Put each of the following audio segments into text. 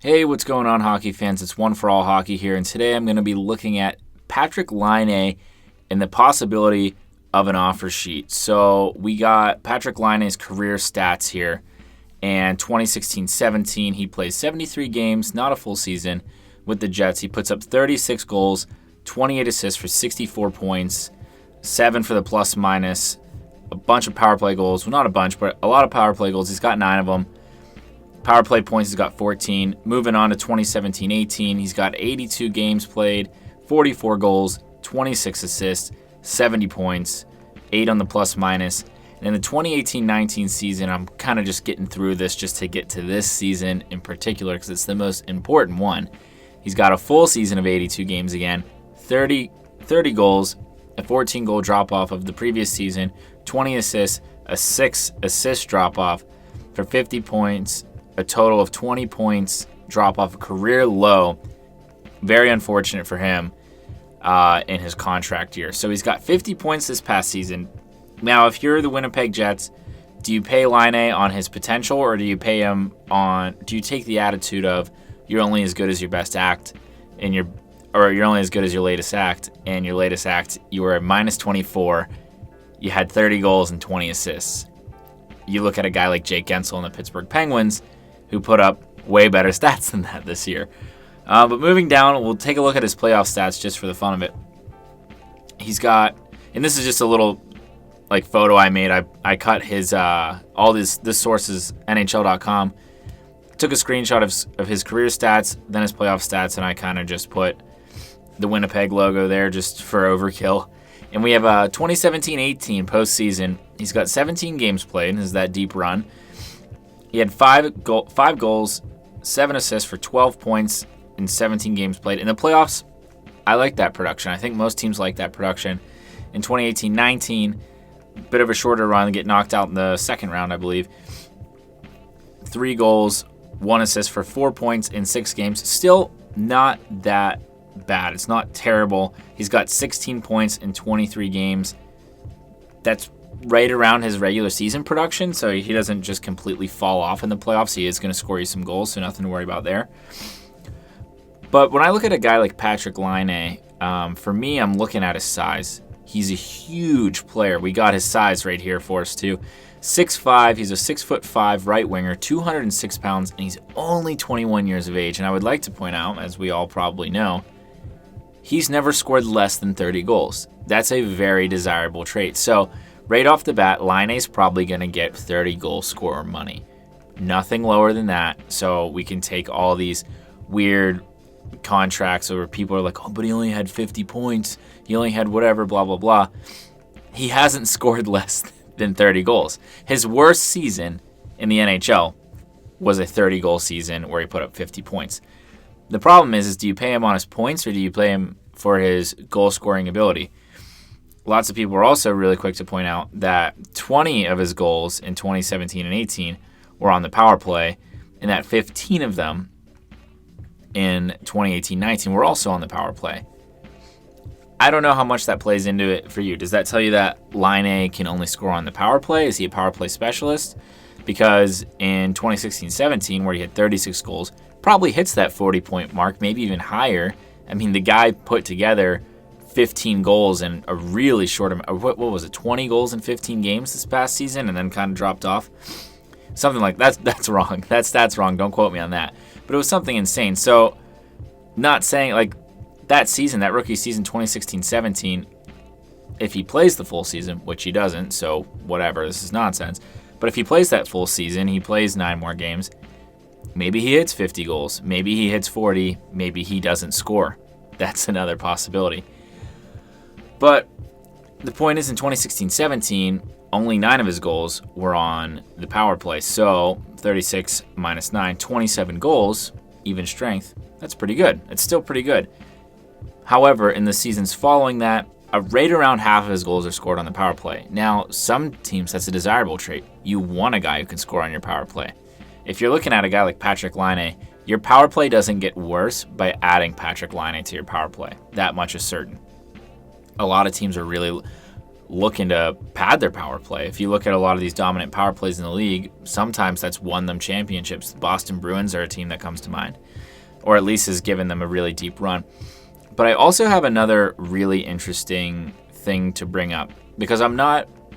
Hey, what's going on, hockey fans? It's One for All Hockey here, and today I'm going to be looking at Patrik Laine and the possibility of an offer sheet. So we got Patrik Laine's career stats here, and 2016-17, he plays 73 games, not a full season, with the Jets. He puts up 36 goals, 28 assists for 64 points, 7 for the plus minus, a bunch of power play goals. Well, not a bunch, but a lot of power play goals. He's got 9 of them. Power play points, he's got 14. Moving on to 2017-18, he's got 82 games played, 44 goals, 26 assists, 70 points, 8 on the plus minus. And in the 2018-19 season, I'm kind of just getting through this just to get to this season in particular because it's the most important one. He's got a full season of 82 games again, 30 goals, a 14-goal drop-off of the previous season, 20 assists, a 6-assist drop-off for 50 points, a total of 20 points drop off a career low. Very unfortunate for him in his contract year. So he's got 50 points this past season. Now, if you're the Winnipeg Jets, do you pay Laine on his potential, or do you pay him on? Do you take the attitude of you're only as good as your best act, and you're only as good as your latest act, and your latest act you were at minus 24, you had 30 goals and 20 assists. You look at a guy like Jake Gensel in the Pittsburgh Penguins, who put up way better stats than that this year. But moving down, we'll take a look at his playoff stats just for the fun of it. He's got, and this is just a little photo I made. I cut his all this sources NHL.com. Took a screenshot of his career stats, then his playoff stats, and I kind of just put the Winnipeg logo there just for overkill. And we have a 2017-18 postseason. He's got 17 games played, and is that deep run. He had 5 goals, 7 assists for 12 points in 17 games played. In the playoffs, I like that production. I think most teams like that production. In 2018-19, bit of a shorter run, get knocked out in the second round, I believe. 3 goals, 1 assist for 4 points in 6 games. Still not that bad. It's not terrible. He's got 16 points in 23 games. That's right around his regular season production, so he doesn't just completely fall off in the playoffs. He is going to score you some goals, so nothing to worry about there. But when I look at a guy like Patrik Laine, for me, I'm looking at his size. He's a huge player. We got his size right here for us, too. 6'5", he's a 6'5" right winger, 206 pounds, and he's only 21 years of age. And I would like to point out, as we all probably know, he's never scored less than 30 goals. That's a very desirable trait. So right off the bat, Laine's probably going to get 30 goal scorer money. Nothing lower than that. So we can take all these weird contracts where people are like, oh, but he only had 50 points. He only had whatever, blah, blah, blah. He hasn't scored less than 30 goals. His worst season in the NHL was a 30-goal season where he put up 50 points. The problem is do you pay him on his points or do you pay him for his goal-scoring ability? Lots of people are also really quick to point out that 20 of his goals in 2017 and 18 were on the power play, and that 15 of them in 2018-19 were also on the power play. I don't know how much that plays into it for you. Does that tell you that Laine can only score on the power play? Is he a power play specialist? Because in 2016-17, where he had 36 goals, probably hits that 40-point mark, maybe even higher. I mean, the guy put together 15 goals in a really short amount. What was it, 20 goals in 15 games this past season and then kind of dropped off? Something like that. That's wrong. That's wrong. Don't quote me on that. But it was something insane. So not saying that season, that rookie season 2016-17, if he plays the full season, which he doesn't, so whatever, this is nonsense. But if he plays that full season, he plays 9 more games, maybe he hits 50 goals. Maybe he hits 40. Maybe he doesn't score. That's another possibility. But the point is, in 2016-17, only 9 of his goals were on the power play. So 36 minus 9, 27 goals, even strength. That's pretty good. It's still pretty good. However, in the seasons following that, right around half of his goals are scored on the power play. Now, some teams, that's a desirable trait. You want a guy who can score on your power play. If you're looking at a guy like Patrik Laine, your power play doesn't get worse by adding Patrik Laine to your power play. That much is certain. A lot of teams are really looking to pad their power play. If you look at a lot of these dominant power plays in the league, sometimes that's won them championships. The Boston Bruins are a team that comes to mind, or at least has given them a really deep run. But I also have another really interesting thing to bring up, because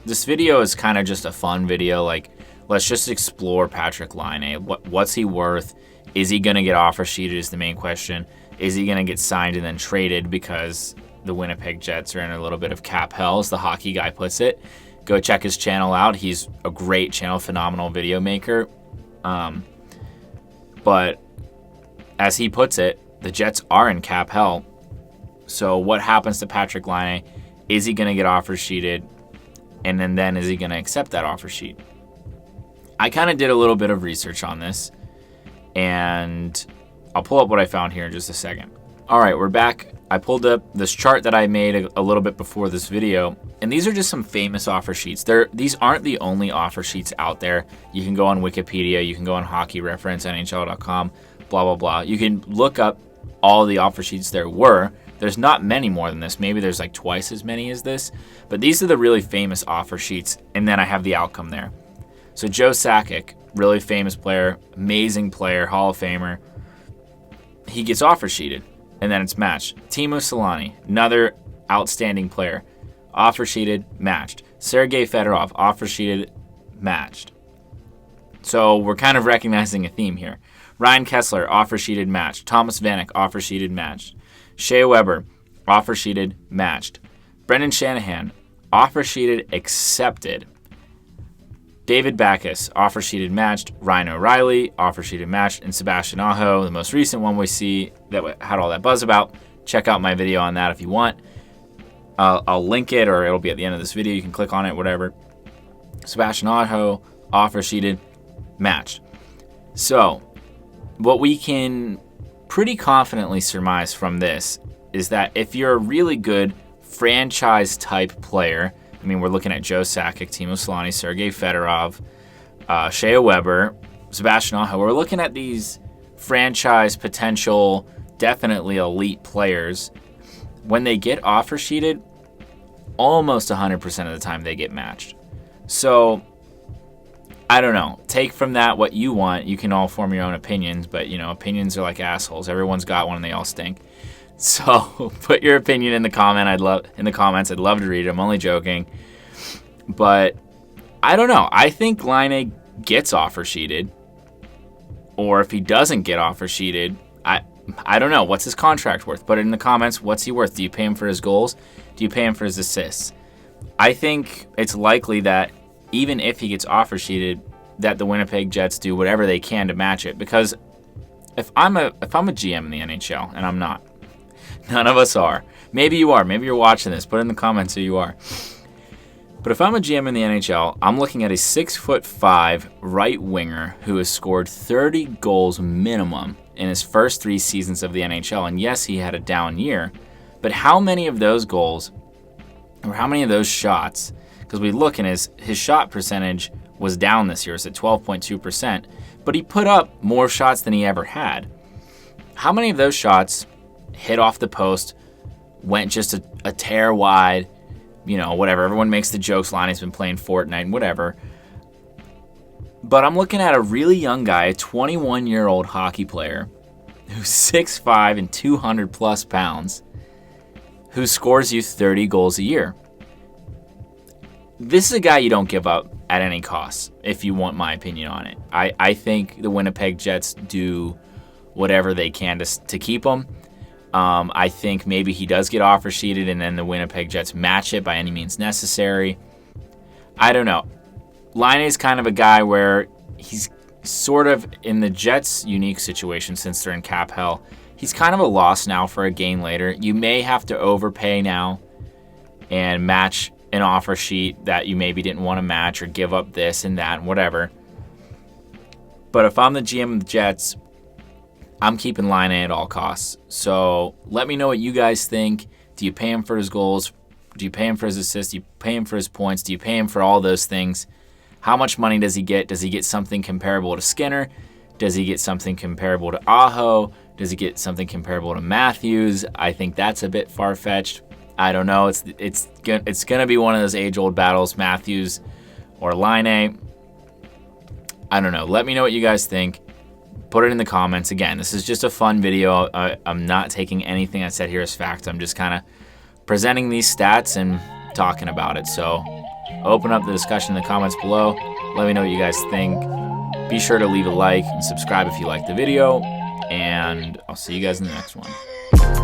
this video is kind of just a fun video. Like, let's just explore Patrik Laine. What's he worth? Is he going to get offer sheeted is the main question. Is he going to get signed and then traded because the Winnipeg Jets are in a little bit of cap hell, as the hockey guy puts it? Go check his channel out. He's a great channel, phenomenal video maker. But as he puts it, the Jets are in cap hell. So what happens to Patrik Laine? Is he going to get offer sheeted? And then is he going to accept that offer sheet? I kind of did a little bit of research on this, and I'll pull up what I found here in just a second. All right, we're back. I pulled up this chart that I made a little bit before this video, and these are just some famous offer sheets. These aren't the only offer sheets out there. You can go on Wikipedia, you can go on Hockey Reference, NHL.com, blah, blah, blah. You can look up all the offer sheets there were. There's not many more than this. Maybe there's like twice as many as this, but these are the really famous offer sheets, and then I have the outcome there. So Joe Sakic, really famous player, amazing player, Hall of Famer. He gets offer sheeted, and then it's matched. Teemu Selanne, another outstanding player, offer sheeted, matched. Sergei Fedorov, offer sheeted, matched. So we're kind of recognizing a theme here. Ryan Kessler, offer sheeted, matched. Thomas Vanek, offer sheeted, matched. Shea Weber, offer sheeted, matched. Brendan Shanahan, offer sheeted, accepted. David Backes, offer sheeted, matched. Ryan O'Reilly, offer sheeted, matched. And Sebastian Aho, the most recent one we see that had all that buzz about. Check out my video on that if you want. I'll link it, or it'll be at the end of this video. You can click on it, whatever. Sebastian Aho, offer sheeted, matched. So what we can pretty confidently surmise from this is that if you're a really good franchise type player, I mean, we're looking at Joe Sakic, Teemu Selanne, Sergei Fedorov, Shea Weber, Sebastian Aho. We're looking at these franchise potential, definitely elite players. When they get offer sheeted, almost 100% of the time they get matched. So I don't know. Take from that what you want. You can all form your own opinions, but opinions are like assholes. Everyone's got one and they all stink. So put your opinion in the comments. I'd love to read it. I'm only joking. But I don't know. I think Laine gets offer sheeted. Or if he doesn't get offer sheeted, I don't know. What's his contract worth? Put it in the comments. What's he worth? Do you pay him for his goals? Do you pay him for his assists? I think it's likely that even if he gets offer sheeted, that the Winnipeg Jets do whatever they can to match it. Because if I'm a GM in the NHL, and I'm not, none of us are. Maybe you are. Maybe you're watching this. Put it in the comments who you are. But if I'm a GM in the NHL, I'm looking at a 6'5" right winger who has scored 30 goals minimum in his first 3 seasons of the NHL. And yes, he had a down year. But how many of those goals, or how many of those shots, because we look and his shot percentage was down this year. It's at 12.2%. But he put up more shots than he ever had. How many of those shots hit off the post, went just a tear wide, whatever. Everyone makes the jokes. Lonnie's been playing Fortnite and whatever. But I'm looking at a really young guy, a 21-year-old hockey player who's 6'5" and 200 plus pounds, who scores you 30 goals a year. This is a guy you don't give up at any cost, if you want my opinion on it. I think the Winnipeg Jets do whatever they can to keep him. I think maybe he does get offer sheeted and then the Winnipeg Jets match it by any means necessary. I don't know. Laine is kind of a guy where he's sort of in the Jets' unique situation since they're in cap hell. He's kind of a loss now for a gain later. You may have to overpay now and match an offer sheet that you maybe didn't want to match, or give up this and that and whatever. But if I'm the GM of the Jets, I'm keeping Laine at all costs. So let me know what you guys think. Do you pay him for his goals? Do you pay him for his assists? Do you pay him for his points? Do you pay him for all those things? How much money does he get? Does he get something comparable to Skinner? Does he get something comparable to Aho? Does he get something comparable to Matthews? I think that's a bit far-fetched. I don't know. It's gonna be one of those age-old battles, Matthews or Laine. I don't know. Let me know what you guys think. Put it in the comments. Again, this is just a fun video. I'm not taking anything I said here as fact. I'm just kind of presenting these stats and talking about it. So open up the discussion in the comments below. Let me know what you guys think. Be sure to leave a like and subscribe if you like the video. And I'll see you guys in the next one.